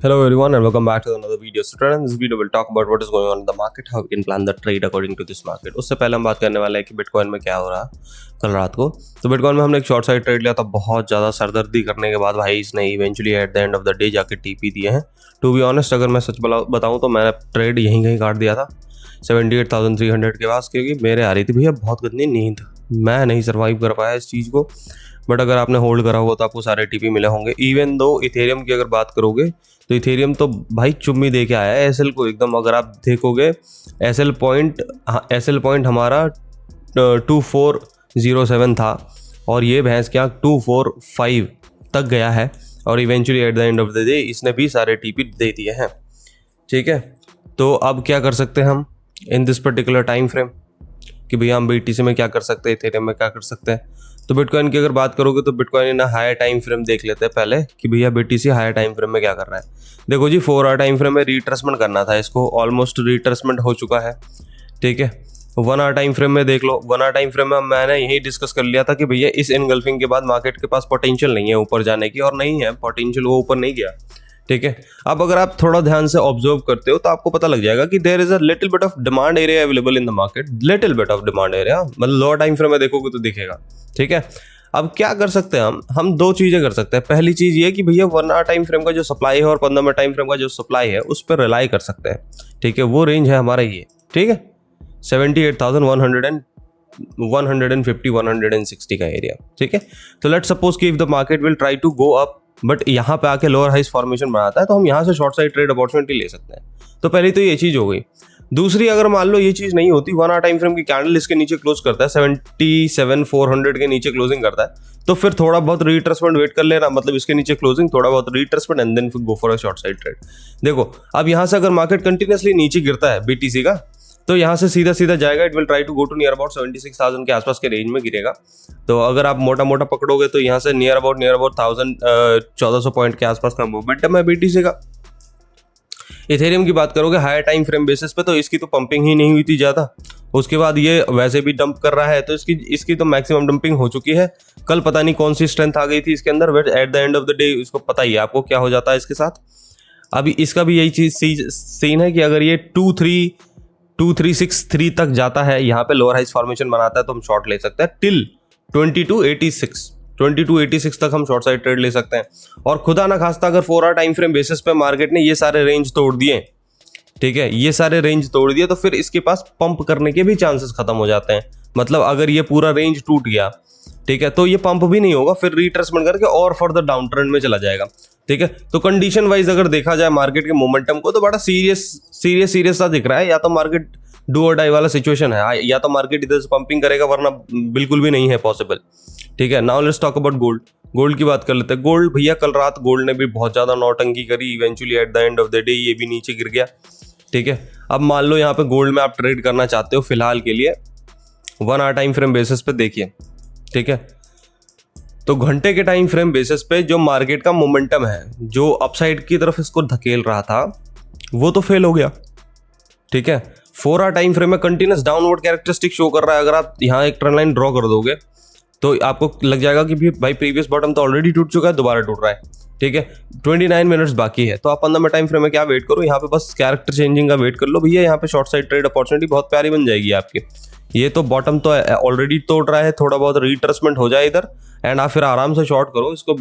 Hello everyone and welcome back to another video. So today in this video we'll talk about what is going on in the market, how we can plan the trade according to this market. उससे पहले हम बात करने वाले हैं कि bitcoin में क्या हो रहा कल रात को। तो बिटकॉइन में हमने एक शॉर्ट साइड ट्रेड लिया था, बहुत ज़्यादा सरदर्दी करने के बाद भाई इसने eventually at the end of the day जाके टीपी दिए हैं। टू बी ऑनेस्ट अगर मैं सच बताऊँ तो मैंने ट्रेड यहीं कहीं काट दिया था 78,300 के पास, क्योंकि मेरे आ रही थी भैया बहुत गंदी नींद, मैं नहीं सर्वाइव कर पाया इस चीज़ को। बट अगर आपने होल्ड करा होगा तो आपको सारे टीपी मिले होंगे। इवन दो इथेरियम की अगर बात करोगे तो इथेरियम तो भाई चुम्मी दे के आया है एसएल को एकदम। अगर आप देखोगे एसएल पॉइंट हमारा 2407 था और ये भैंस क्या 245 तक गया है और eventually at the end of the day इसने भी सारे टीपी दे दिए हैं। ठीक है, तो अब क्या कर सकते हैं हम in this particular time frame कि भैया हम बीटीसी में क्या कर सकते हैं, इथेरियम में क्या कर सकते हैं। तो बिटकॉइन की अगर बात करोगे तो बिटकॉइन ना हायर टाइम फ्रेम देख लेते हैं पहले कि भैया बीटीसी हायर टाइम फ्रेम में क्या कर रहा है। देखो जी 4 आवर टाइम फ्रेम में रिट्रेसमेंट करना था, इसको ऑलमोस्ट रिट्रेसमेंट हो चुका है। ठीक है, 1 आवर टाइम फ्रेम में देख लो। 1 आवर टाइम फ्रेम में मैंने यही डिस्कस कर लिया था कि भैया इस एनगल्फिंग के बाद मार्केट के पास पोटेंशियल नहीं है ऊपर जाने की, और नहीं है पोटेंशियल, वो ऊपर नहीं गया। ठीक है, अब अगर आप थोड़ा ध्यान से ऑब्जर्व करते हो तो आपको पता लग जाएगा कि there is a little bit of demand area available in the market, little bit of demand area, मतलब लोअर टाइम फ्रेम में देखोगे तो दिखेगा। ठीक है, अब क्या कर सकते हैं हम दो चीजें कर सकते हैं। पहली चीज ये कि भैया 1 आवर टाइम फ्रेम का जो सप्लाई है और 15 मिनट टाइम फ्रेम का जो सप्लाई है उस पर रिलाई कर सकते हैं। ठीक है, वो रेंज है हमारा ये। ठीक है, 78,150-160 का एरिया। ठीक है, तो लेट्स सपोज कि if the market will try to go up but यहाँ पे आके लोअर हाइस फॉर्मेशन बनाता है तो हम यहाँ से शॉर्ट साइड ट्रेड अपॉर्चुनिटी ले सकते हैं। तो पहली तो ये चीज हो गई। दूसरी, अगर मान लो ये चीज नहीं होती, 1 आवर टाइम फ्रेम की कैंडल इसके नीचे क्लोज करता है 77,400 के नीचे क्लोजिंग करता है, तो फिर थोड़ा बहुत रिट्रेसमेंट वेट कर लेना, मतलब इसके नीचे क्लोजिंग, थोड़ा बहुत रिट्रेसमेंट एंड देन फिर go for a short side trade. देखो अब यहाँ से अगर मार्केट कंटिन्यूसली नीचे गिरता है बीटीसी का तो यहाँ से सीधा सीधा जाएगा, it will try to go to near about 76,000 के आसपास के रेंज में गिरेगा। तो अगर आप मोटा मोटा पकड़ोगे तो यहाँ से नियर अबाउट 1400 पॉइंट के आसपास का मोमेंटम है बीटीसी का। इथेरियम की बात करोगे हायर टाइम फ्रेम बेसिस पे तो इसकी तो पंपिंग ही नहीं हुई थी ज़्यादा, उसके बाद ये वैसे भी डंप कर रहा है तो इसकी तो मैक्सिमम डंपिंग हो चुकी है। कल पता नहीं कौन सी स्ट्रेंथ आ गई थी इसके अंदर, but at the end of the day इसको पता ही है आपको क्या हो जाता है इसके साथ। अभी इसका भी यही चीज सीन है कि अगर ये 2363 तक जाता है, यहाँ पे लोअर हाइस फॉर्मेशन बनाता है तो हम शॉर्ट ले सकते हैं टिल 2286 तक हम शॉर्ट साइड ट्रेड ले सकते हैं। और खुदा ना खास्ता अगर 4 आवर टाइम फ्रेम बेसिस पे मार्केट ने ये सारे रेंज तोड़ दिए, ठीक है, ये सारे रेंज तोड़ दिए, तो फिर इसके पास पंप करने के भी चांसेस खत्म हो जाते हैं। मतलब अगर ये पूरा रेंज टूट गया, ठीक है, तो ये पंप भी नहीं होगा, फिर रिट्रेसमेंट करके और फर्दर डाउन ट्रेंड में चला जाएगा। ठीक है, तो कंडीशन वाइज अगर देखा जाए मार्केट के मोमेंटम को तो बड़ा सीरियस सा दिख रहा है। या तो मार्केट डू और डाई वाला सिचुएशन है, या तो मार्केट इधर से पंपिंग करेगा, वरना बिल्कुल भी नहीं है पॉसिबल। ठीक है, now let's talk about gold. Gold की बात कर लेते हैं। गोल्ड भैया कल रात गोल्ड ने भी बहुत ज़्यादा नौटंकी करी, eventually at the end of the day ये भी नीचे गिर गया। ठीक है, अब मान लो यहाँ पे गोल्ड में आप ट्रेड करना चाहते हो फिलहाल के लिए 1 आवर टाइम फ्रेम बेसिस पे देखिए। ठीक है, तो घंटे के टाइम फ्रेम बेसिस पे जो मार्केट का मोमेंटम है, जो अपसाइड की तरफ इसको धकेल रहा था, वो तो फेल हो गया। ठीक है, 4 आवर टाइम फ्रेम में कंटिन्यूस डाउनवर्ड कैरेक्टरिस्टिक शो कर रहा है। अगर आप यहाँ एक ट्रेंड लाइन ड्रॉ कर दोगे तो आपको लग जाएगा कि भाई प्रीवियस बॉटम तो ऑलरेडी टूट चुका है, दोबारा टूट रहा है। ठीक है, 29 मिनट्स बाकी है, तो आप 15 मिनट टाइम फ्रेम में क्या वेट करो, यहाँ पे बस कैरेक्टर चेंजिंग का वेट कर लो भैया। यहाँ पे शॉर्ट साइड ट्रेड अपॉर्चुनिटी बहुत प्यारी बन जाएगी आपकी। ये तो बॉटम तो ऑलरेडी तोड़ रहा है, थोड़ा बहुत रिट्रेसमेंट हो जाए इधर एंड आप फिर आराम से शॉर्ट करो इसको,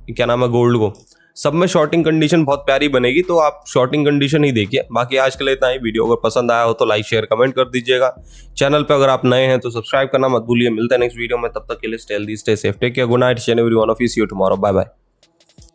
क्या नाम है, गोल्ड को। सब में शॉर्टिंग कंडीशन बहुत प्यारी बनेगी, तो आप शॉर्टिंग कंडीशन ही देखिए। बाकी आज के लिए इतना ही। वीडियो अगर पसंद आया हो तो लाइक शेयर कमेंट कर दीजिएगा। चैनल पे अगर आप नए हैं तो सब्सक्राइब करना मत भूलिए। मिलते हैं नेक्स्ट वीडियो में, तब तक के लिए stay healthy, stay safe, take care, good night everyone of you, see you tomorrow, bye bye.